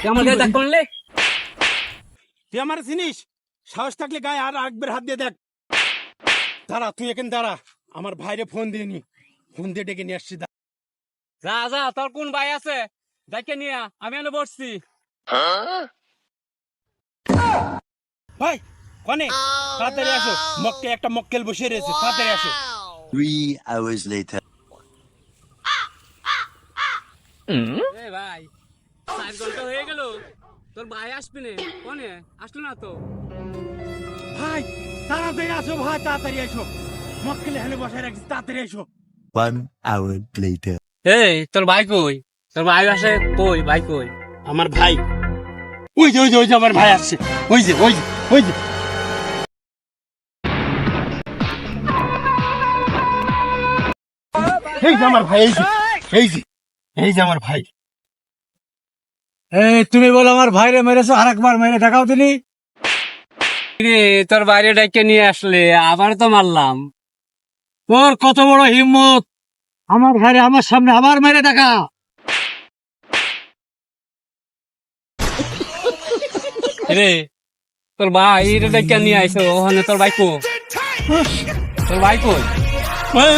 আমার গায়ে দাগ করলে তুই আমার চিনিস? সাহস থাকলে গায়ে আর একবার হাত দিয়ে দেখ। দাঁড়া, তুই এখানে দাঁড়া, আমার ভাইরে ফোন দিয়ে নি, ফোন দিয়ে ডেকে নিয়ে আসছি। যা যা, তোর কোন ভাই আছে দেখে নিয়ে আমি এনে বসছি। ভাই কনে, তাড়াতাড়ি আসো, একটা মক্কেল বসে রয়েছে, তাড়াতাড়ি আসো। 3 hours later. এ ভাই, 4 ঘন্টা হয়ে গেল, তোর ভাই আসবি না, কনে আসলো না তো? ভাই তাড়াতাড়ি আসো, ভাই তাড়াতাড়ি আসো, মক্কেল এখানে বসায় রাখছি, তাড়াতাড়ি আসো। 1 hour later. এই তোর ভাই কই? তোর ভাই আসে কই? ভাই কই? আমার ভাই ওই যে আমার ভাই আসছে, ওই যে এই যে আমার ভাই, এই যে আমার ভাই। এই তুমি বলো আমার ভাইরে মেরেছো, আর একবার মেরে দেখাও তিনি। রে, তোর বাইরে ডাইকে নিয়ে আসলে আবার তো মারলাম। তোর কত বড় হিম্মত, আমার ভাইরে আমার সামনে আবার মেরে দেখা। রে, তোর ভাই রে ডাইকে নিয়ে আইছো, ওখানে তোর ভাই কো? তোর ভাই কই? ভাই